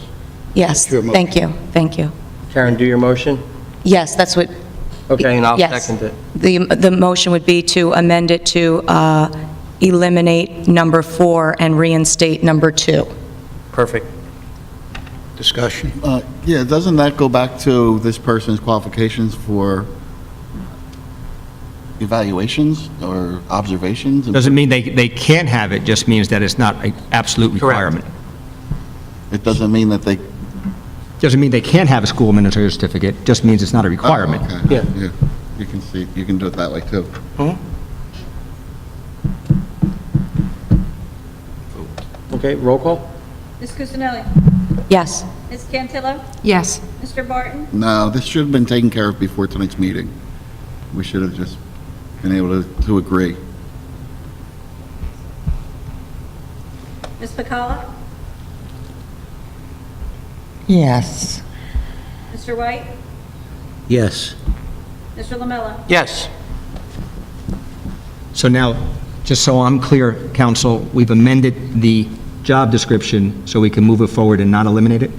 Yes, Your motion. thank you, thank you. Karen, do your motion? Yes, that's what... Okay, and I'll Yes. second it. The motion would be to amend it to eliminate number 4 and reinstate number 2. Perfect. discussion. Yeah, doesn't that go back to this person's qualifications for evaluations or observations? Doesn't mean they can't have it, just means that it's not an absolute requirement. It doesn't mean that they... Doesn't mean they can't have a school administrator certificate, just means it's not a requirement. Oh, okay. Yeah. You can do it that way, too. Okay, roll call? Ms. Cusinelli? Yes. Ms. Cantillo? Yes. Mr. Barton? No, this should have been taken care of before tonight's meeting. We should have just been able to agree. Ms. Pacala? Yes. Mr. White? Yes. Mr. Lamella? Yes. So now, just so I'm clear, council, we've amended the job description so we can move it forward and not eliminate it?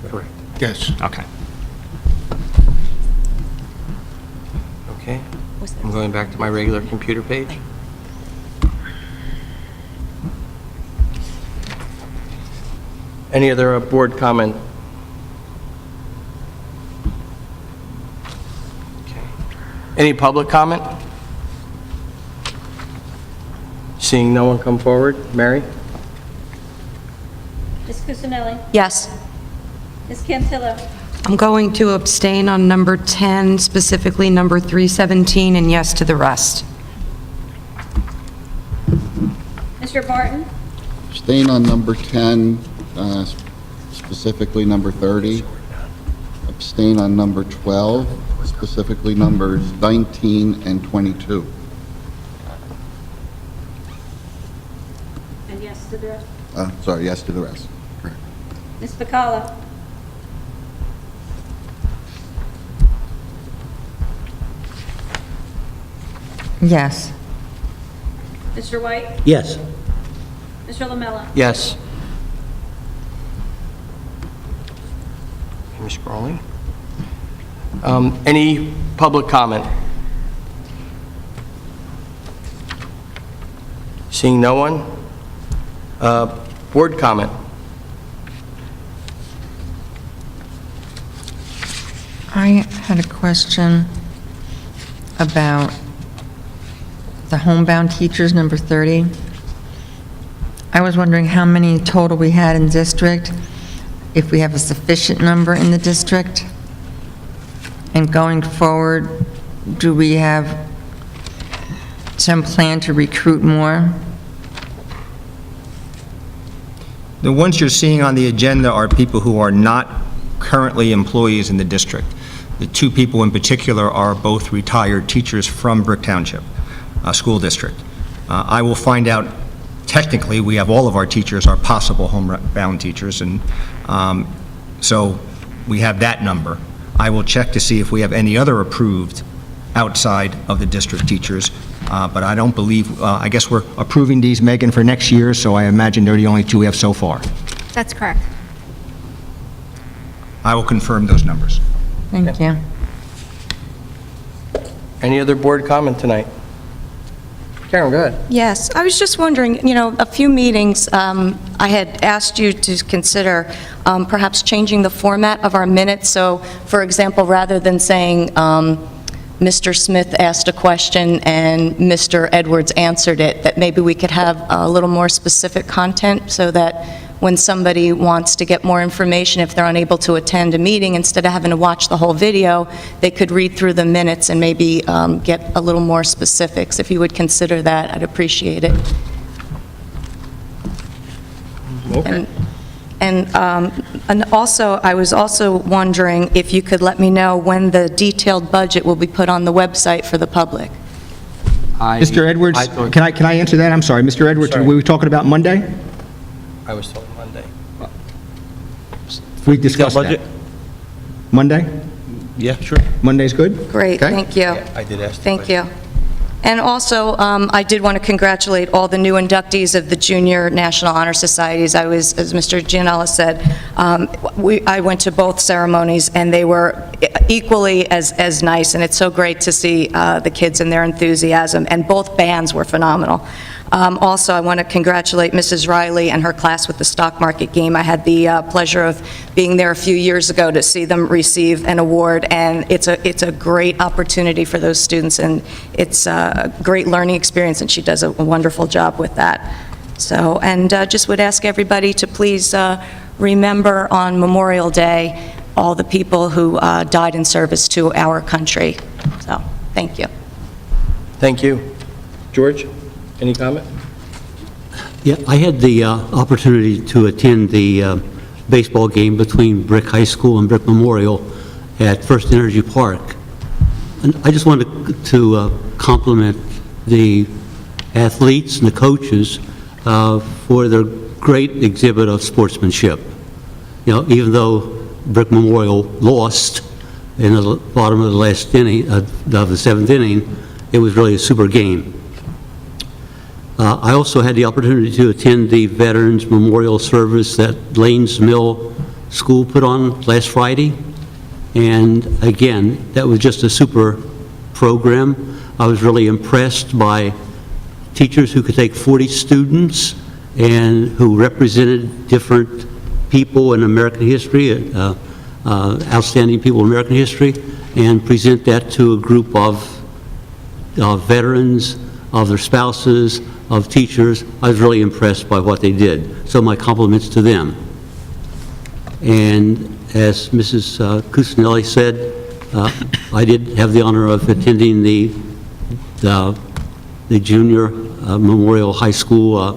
Correct. Yes. Okay. Okay. I'm going back to my regular computer page. Any other board comment? Okay. Any public comment? Seeing no one come forward, Mary? Ms. Cusinelli? Yes. Ms. Cantillo? I'm going to abstain on number 10, specifically number 317, and yes to the rest. Mr. Barton? Abstain on number 10, specifically number 30. Abstain on number 12, specifically numbers 19 and 22. And yes to the rest. Sorry, yes to the rest. Correct. Ms. Pacala? Yes. Mr. White? Yes. Mr. Lamella? Yes. I'm scrolling. Any public comment? Seeing no one? Board comment? I had a question about the homebound teachers, number 30. I was wondering how many total we had in district, if we have a sufficient number in the district, and going forward, do we have some plan to recruit more? The ones you're seeing on the agenda are people who are not currently employees in the district. The two people in particular are both retired teachers from Brick Township School District. I will find out, technically, we have all of our teachers are possible homebound teachers, and so we have that number. I will check to see if we have any other approved outside of the district teachers, but I don't believe, I guess we're approving these, Megan, for next year, so I imagine they're the only two we have so far. That's correct. I will confirm those numbers. Thank you. Any other board comment tonight? Karen, go ahead. Yes, I was just wondering, a few meetings, I had asked you to consider perhaps changing the format of our minutes. So, for example, rather than saying, Mr. Smith asked a question and Mr. Edwards answered it, that maybe we could have a little more specific content so that when somebody wants to get more information, if they're unable to attend a meeting, instead of having to watch the whole video, they could read through the minutes and maybe get a little more specifics. If you would consider that, I'd appreciate it. Okay. And also, I was also wondering if you could let me know when the detailed budget will be put on the website for the public. Mr. Edwards, can I answer that? I'm sorry. Mr. Edwards, Sorry. were we talking about Monday? I was told Monday. We discussed budget? that. Monday? Yeah, sure. Monday's good? Great, Okay. thank you. Yeah, I did ask the Thank question. you. And also, I did want to congratulate all the new inductees of the Junior National Honor Societies. I was, as Mr. Gianella said, I went to both ceremonies, and they were equally as nice, and it's so great to see the kids and their enthusiasm, and both bands were phenomenal. Also, I want to congratulate Mrs. Riley and her class with the stock market game. I had the pleasure of being there a few years ago to see them receive an award, and it's a great opportunity for those students, and it's a great learning experience, and she does a wonderful job with that. So, and just would ask everybody to please remember on Memorial Day all the people who died in service to our country. So, thank you. Thank you. George, any comment? Yeah, I had the opportunity to attend the baseball game between Brick High School and Brick Memorial at First Energy Park. And I just wanted to compliment the athletes and the coaches for their great exhibit of sportsmanship. You know, even though Brick Memorial lost in the bottom of the last inning, of the seventh inning, it was really a super game. I also had the opportunity to attend the Veterans Memorial Service that Lanes Mill School put on last Friday. And again, that was just a super program. I was really impressed by teachers who could take 40 students and who represented different people in American history, outstanding people in American history, and present that to a group of veterans, of their spouses, of teachers. I was really impressed by what they did. So my compliments to them. And as Mrs. Cusinelli said, I did have the honor of attending the Junior Memorial High School,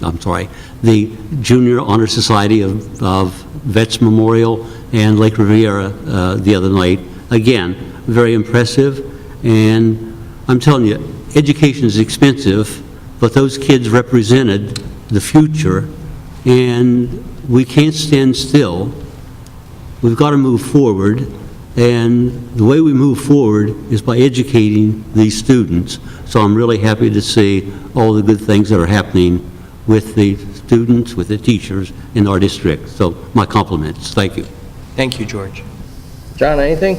the Junior Honor Society of Vets Memorial and Lake Riviera the other night. Again, very impressive. And I'm telling you, education is expensive, but those kids represented the future, and we can't stand still. We've got to move forward, and the way we move forward is by educating these students. So I'm really happy to see all the good things that are happening with the students, with the teachers in our district. So my compliments. Thank you. Thank you, George. John, anything?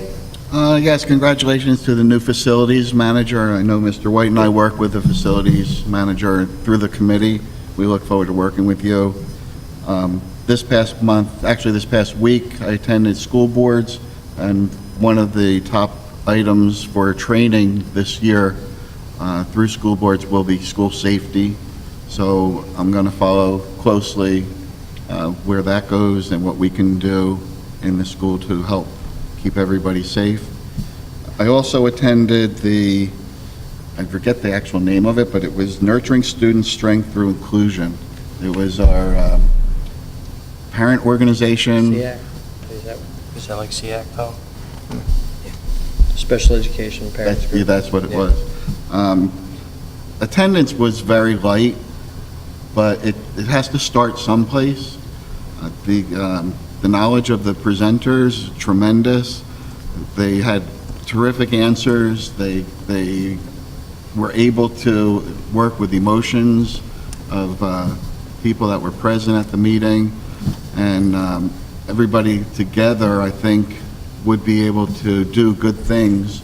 Yes, congratulations to the new facilities manager. I know Mr. White and I work with the facilities manager through the committee. We look forward to working with you. This past month, actually this past week, I attended school boards, and one of the top items for training this year through school boards will be school safety. So I'm going to follow closely where that goes and what we can do in the school to help keep everybody safe. I also attended I forget the actual name of it, but it was Nurturing Student Strength Through Inclusion. It was our parent organization. SEAC? Is that like SEAC, Paul? Yeah. Special Education Parents Group. Yeah, that's what it was. Attendance was very light, but it has to start someplace. The knowledge of the presenters, tremendous. They had terrific answers. They were able to work with emotions of people that were present at the meeting, and everybody together, I think, would be able to do good things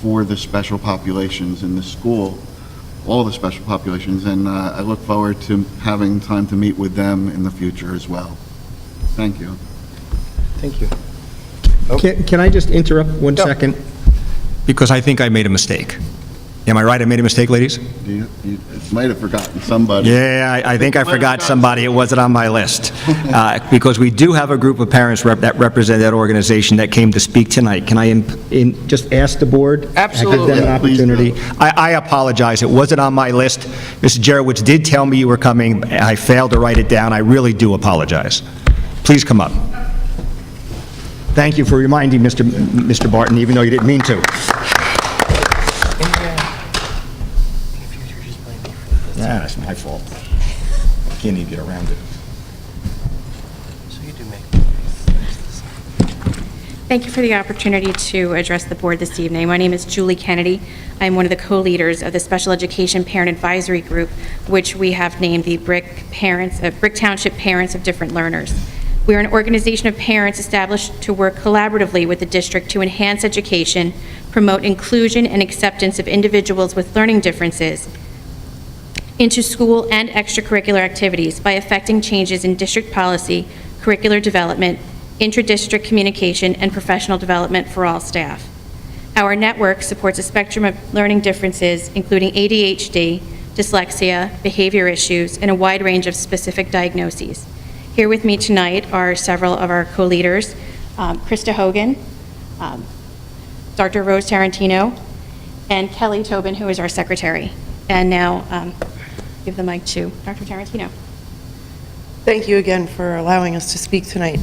for the special populations in the school, all the special populations, and I look forward to having time to meet with them in the future as well. Thank you. Thank you. Can I just interrupt 1 second? Because I think I made a mistake. Am I right? I made a mistake, ladies? You might have forgotten somebody. Yeah, I think I forgot somebody. It wasn't on my list. Because we do have a group of parents that represent that organization that came to speak tonight. Can I just ask the board? Absolutely. Give them an opportunity. I apologize. It wasn't on my list. Mrs. Jerowitz did tell me you were coming. I failed to write it down. I really do apologize. Please come up. Thank you for reminding Mr. Barton, even though you didn't mean to. Yeah, that's my fault. I can't even get around it. So you do make. Thank you for the opportunity to address the board this evening. My name is Julie Kennedy. I'm one of the co-leaders of the Special Education Parent Advisory Group, which we have named the Brick Township Parents of Different Learners. We are an organization of parents established to work collaboratively with the district to enhance education, promote inclusion and acceptance of individuals with learning differences into school and extracurricular activities by effecting changes in district policy, curricular development, intra-district communication, and professional development for all staff. Our network supports a spectrum of learning differences, including ADHD, dyslexia, behavior issues, and a wide range of specific diagnoses. Here with me tonight are several of our co-leaders, Krista Hogan, Dr. Rose Tarantino, and Kelly Tobin, who is our secretary. And now, give the mic to Dr. Tarantino. Thank you again for allowing us to speak tonight.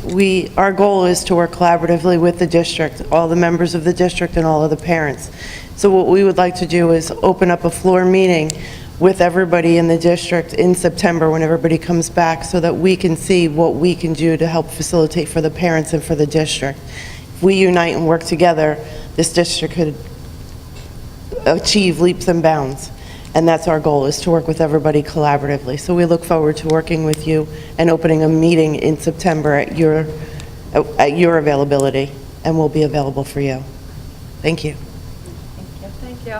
Our goal is to work collaboratively with the district, all the members of the district and all of the parents. So what we would like to do is open up a floor meeting with everybody in the district in September when everybody comes back so that we can see what we can do to help facilitate for the parents and for the district. If we unite and work together, this district could achieve leaps and bounds. And that's our goal, is to work with everybody collaboratively. So we look forward to working with you and opening a meeting in September at your availability, and we'll be available for you. Thank you. Thank you.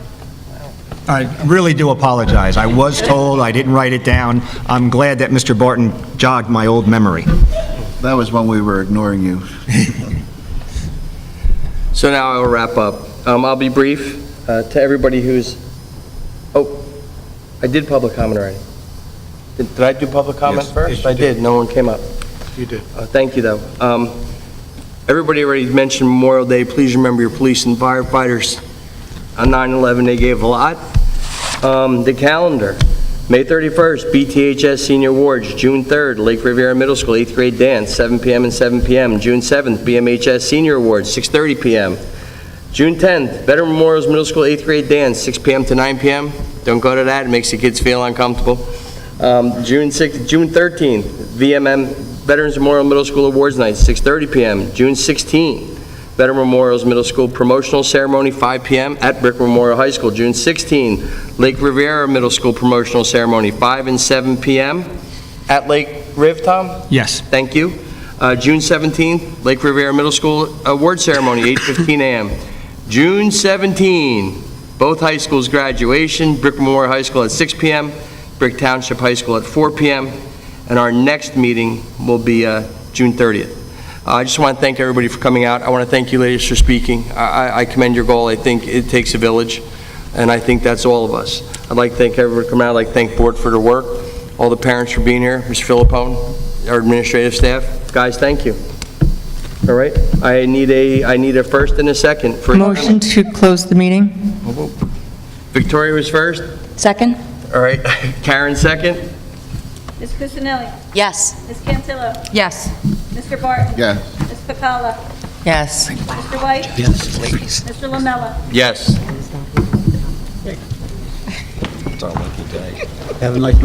I really do apologize. I was told, I didn't write it down. I'm glad that Mr. Barton jogged my old memory. That was when we were ignoring you. So now I will wrap up. I'll be brief. To everybody who's, oh, I did public comment already. Did I do public comment Yes, first? yes, you I did. No one came up. You did. Thank you, though. Everybody already mentioned Memorial Day. Please remember your police and firefighters. On 9/11, they gave a lot. The calendar, May 31st, BTHS Senior Awards, June 3rd, Lake Riviera Middle School 8th grade dance, 7 p.m. and 7 p.m. June 7th, BMHS Senior Awards, 6:30 p.m. June 10th, Veteran Memorials Middle School 8th grade dance, 6 p.m. to 9 p.m. Don't go to that, it makes the kids feel uncomfortable. June 13th, VMM Veterans Memorial Middle School Awards Night, 6:30 p.m. June 16th, Veteran Memorials Middle School Promotional Ceremony, 5 p.m. at Brick Memorial High School. June 16th, Lake Riviera Middle School Promotional Ceremony, 5 and 7 p.m. at Lake Riv, Tom? Yes. Thank you. June 17th, Lake Riviera Middle School Award Ceremony, 8:15 a.m. June 17, both high schools graduation, Brick Memorial High School at 6 p.m., Brick Township High School at 4 p.m., and our next meeting will be June 30th. I just want to thank everybody for coming out. I want to thank you ladies for speaking. I commend your goal. I think it takes a village, and I think that's all of us. I'd like to thank everybody for coming out. I'd like to thank board for their work, all the parents for being here, Ms. Philippone, our administrative staff. Guys, thank you. All right, I need a first and a second for... Motion to close the meeting? Victoria was first? Second? All right, Karen second? Ms. Cusinelli? Yes. Ms. Cantillo? Yes. Mr. Barton? Yes. Ms. Pacala? Yes. Mr. White? Yes, ladies. Mr. Lamella? Yes. It's our lucky day. Have a nice